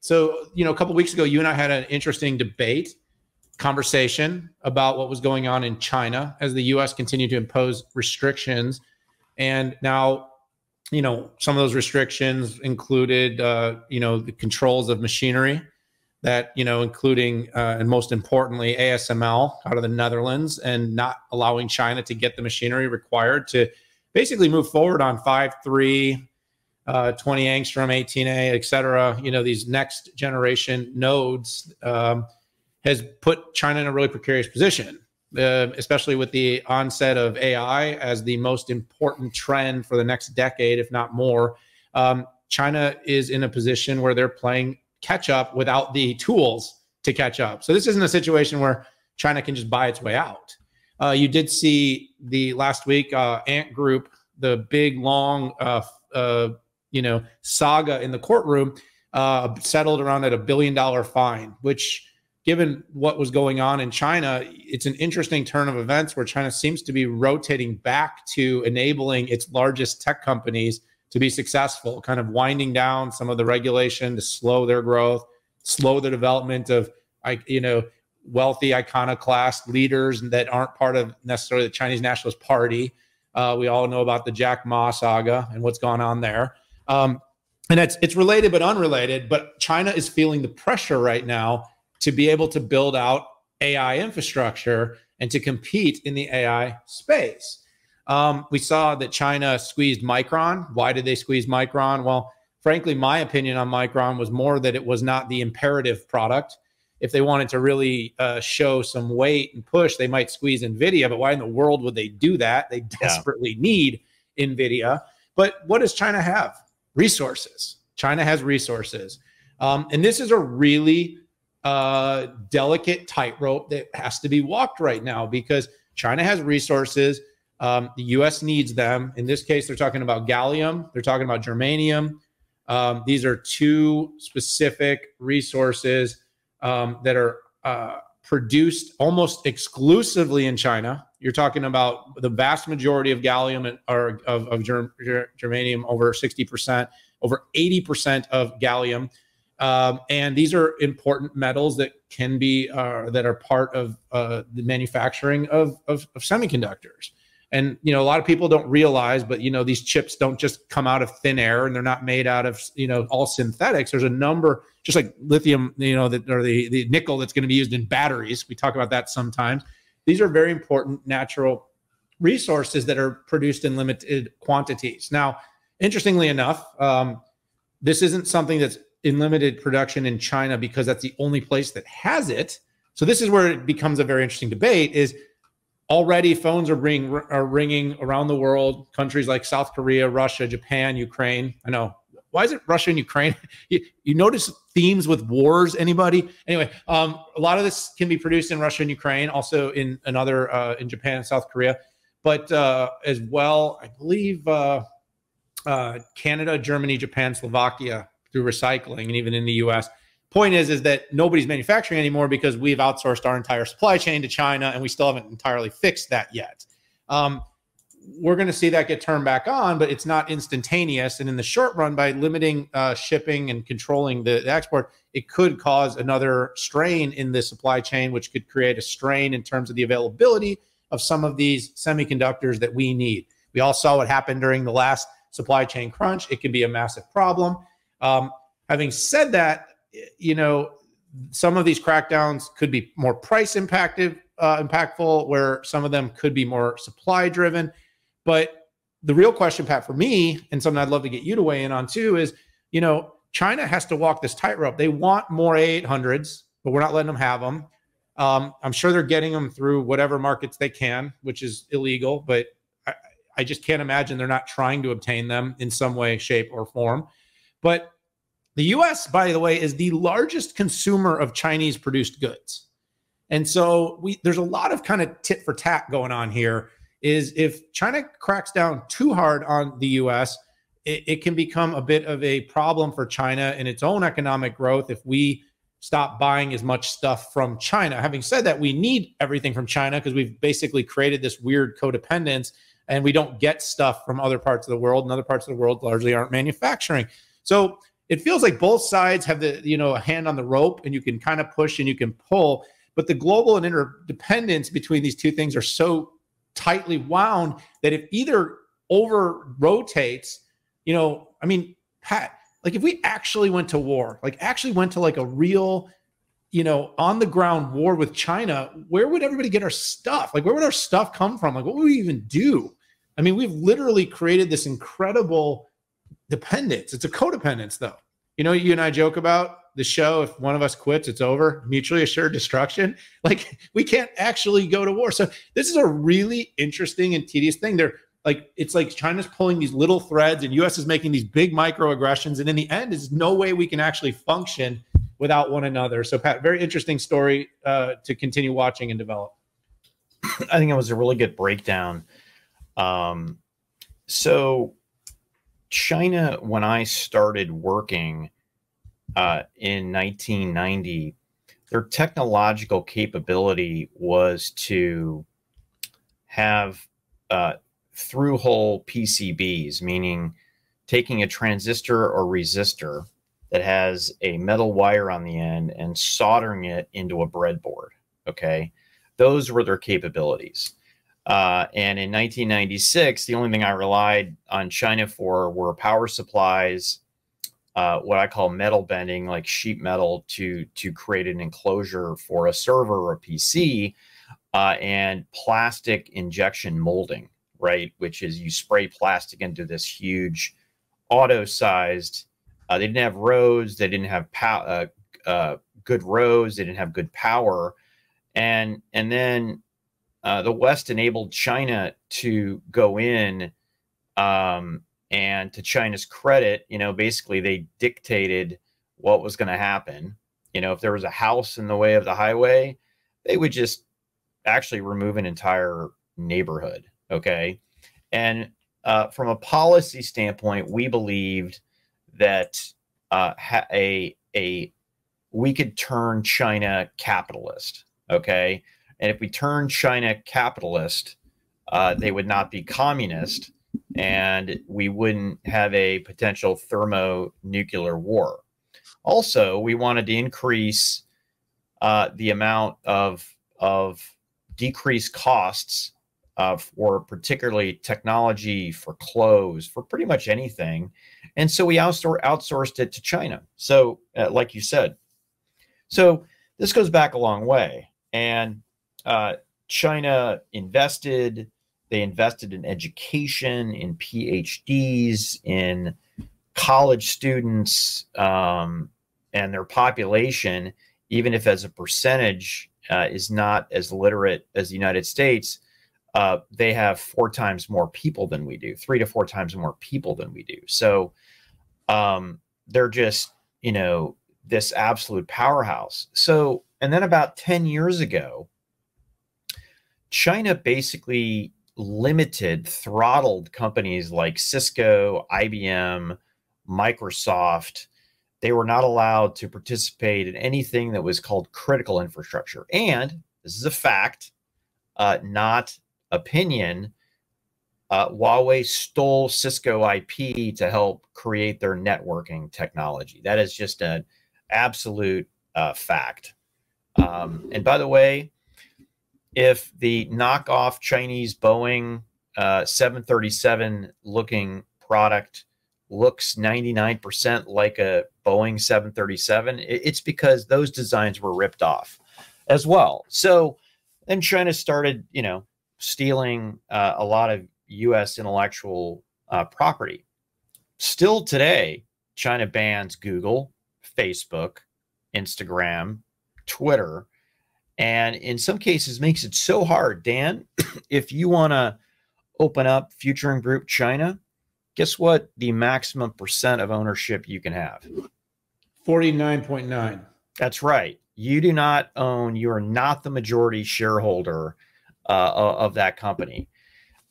So, a couple of weeks ago, you and I had an interesting conversation about what was going on in China as the U.S. continued to impose restrictions. And now, some of those restrictions included, the controls of machinery that, including, and most importantly, ASML out of the Netherlands, and not allowing China to get the machinery required to basically move forward on 5.3, 20 angstrom, 18A, et cetera. These next generation nodes has put China in a really precarious position, especially with the onset of AI as the most important trend for the next decade, if not more. China is in a position where they're playing catch up without the tools to catch up. So this isn't a situation where China can just buy its way out. You did see the last week Ant Group, the big long saga in the courtroom, settled around at $1 billion fine, which, given what was going on in China, it's an interesting turn of events where China seems to be rotating back to enabling its largest tech companies to be successful, kind of winding down some of the regulation to slow their growth, slow the development of, wealthy iconoclast leaders that aren't part of necessarily the Chinese Nationalist Party. We all know about the Jack Ma saga and what's gone on there. And it's related but unrelated, but China is feeling the pressure right now to be able to build out AI infrastructure and to compete in the AI space. We saw that China squeezed Micron. Why did they squeeze Micron? Well, frankly, my opinion on Micron was more that it was not the imperative product. If they wanted to really show some weight and push, they might squeeze NVIDIA, but why in the world would they do that? They desperately need NVIDIA. But what does China have? Resources. China has resources. And this is a really delicate tightrope that has to be walked right now, because China has resources. The U.S. needs them. In this case, they're talking about gallium. They're talking about germanium. These are two specific resources that are produced almost exclusively in China. You're talking about the vast majority of gallium or of germanium, over 60%, over 80% of gallium. And these are important metals that can be that are part of the manufacturing of semiconductors. And, a lot of people don't realize, but, these chips don't just come out of thin air, and they're not made out of, all synthetics. There's a number, just like lithium, or the nickel that's going to be used in batteries. We talk about that sometimes. These are very important natural resources that are produced in limited quantities. Now, interestingly enough, this isn't something that's in limited production in China because that's the only place that has it. So this is where it becomes a very interesting debate. Is already phones are ringing around the world, countries like South Korea, Russia, Japan, Ukraine. I know. Why is it Russia and Ukraine? You notice themes with wars, anybody? Anyway, a lot of this can be produced in Russia and Ukraine, also in Japan and South Korea. But as well, I believe Canada, Germany, Japan, Slovakia, through recycling, and even in the U.S. Point is that nobody's manufacturing anymore because we've outsourced our entire supply chain to China, and we still haven't entirely fixed that yet. We're going to see that get turned back on, but it's not instantaneous. And in the short run, by limiting shipping and controlling the export, it could cause another strain in the supply chain, which could create a strain in terms of the availability of some of these semiconductors that we need. We all saw what happened during the last supply chain crunch. It can be a massive problem. Having said that, some of these crackdowns could be more price impactful, where some of them could be more supply driven. But the real question, Pat, for me, and something I'd love to get you to weigh in on too, is, China has to walk this tightrope. They want more A800s, but we're not letting them have them. I'm sure they're getting them through whatever markets they can, which is illegal, but I just can't imagine they're not trying to obtain them in some way, shape, or form. But the U.S., by the way, is the largest consumer of Chinese produced goods. And so there's a lot of kind of tit for tat going on here. Is if China cracks down too hard on the U.S., it can become a bit of a problem for China in its own economic growth if we stop buying as much stuff from China. Having said that, we need everything from China because we've basically created this weird codependence, and we don't get stuff from other parts of the world, and other parts of the world largely aren't manufacturing. So it feels like both sides have the, a hand on the rope, and you can kind of push and you can pull. But the global and interdependence between these two things are so tightly wound that if either over rotates, I mean, Pat, like if we actually went to war, like actually went to like a real, on the ground war with China, where would everybody get our stuff? Like, where would our stuff come from? Like, what would we even do? I mean, we've literally created this incredible dependence. It's a codependence, though. You and I joke about the show. If one of us quits, it's over. Mutually assured destruction. Like, we can't actually go to war. So this is a really interesting and tedious thing. It's like China's pulling these little threads, and U.S. is making these big microaggressions. And in the end, there's no way we can actually function without one another. So, Pat, very interesting story to continue watching and develop. I think it was a really good breakdown. So China, when I started working in 1990, their technological capability was to have through-hole PCBs, meaning taking a transistor or resistor that has a metal wire on the end and soldering it into a breadboard. Okay, those were their capabilities. And in 1996, the only thing I relied on China for were power supplies, what I call metal bending, like sheet metal to create an enclosure for a server or a PC, and plastic injection molding, right? Which is you spray plastic into this huge auto-sized. They didn't have roads. They didn't have good roads. They didn't have good power. And then the West enabled China to go in, and to China's credit, basically they dictated what was going to happen. If there was a house in the way of the highway, they would just actually remove an entire neighborhood. Okay. And from a policy standpoint, we believed that we could turn China capitalist. Okay. And if we turn China capitalist, they would not be communist, and we wouldn't have a potential thermonuclear war. Also, we wanted to increase the amount of decreased costs for particularly technology, for clothes, for pretty much anything. And so we outsourced it to China. So like you said, so this goes back a long way. And China invested. They invested in education, in PhDs, in college students, and their population, even if as a percentage is not as literate as the United States, they have 4 times more people than we do, 3 to 4 times more people than we do. So they're just, this absolute powerhouse. So, and then about 10 years ago, China basically throttled companies like Cisco, IBM, Microsoft. They were not allowed to participate in anything that was called critical infrastructure. And this is a fact, not opinion. Huawei stole Cisco IP to help create their networking technology. That is just an absolute fact. And by the way, if the knockoff Chinese Boeing 737 looking product looks 99% like a Boeing 737, it's because those designs were ripped off as well. So then China started, stealing a lot of U.S. intellectual property. Still today, China bans Google, Facebook, Instagram, Twitter, and in some cases makes it so hard, Dan, if you want to open up Futuring Group China, guess what the maximum percent of ownership you can have? 49.9. That's right. You do not own, you are not the majority shareholder of that company.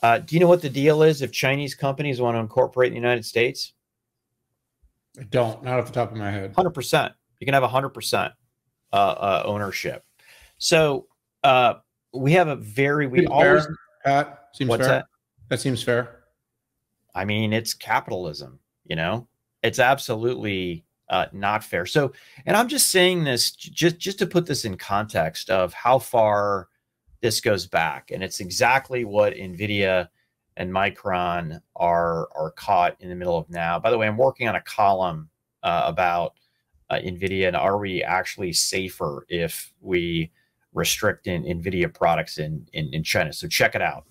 Do you know what the deal is if Chinese companies want to incorporate in the United States? I don't, not off the top of my head. 100%. You can have 100% ownership. So we have a very, we seems always, fair, Pat, seems what's fair. that? That seems fair. I mean, it's capitalism, It's absolutely not fair. So, and I'm just saying this just to put this in context of how far this goes back, and it's exactly what NVIDIA and Micron are caught in the middle of now. By the way, I'm working on a column about NVIDIA and are we actually safer if we restrict NVIDIA products in China. So check it out.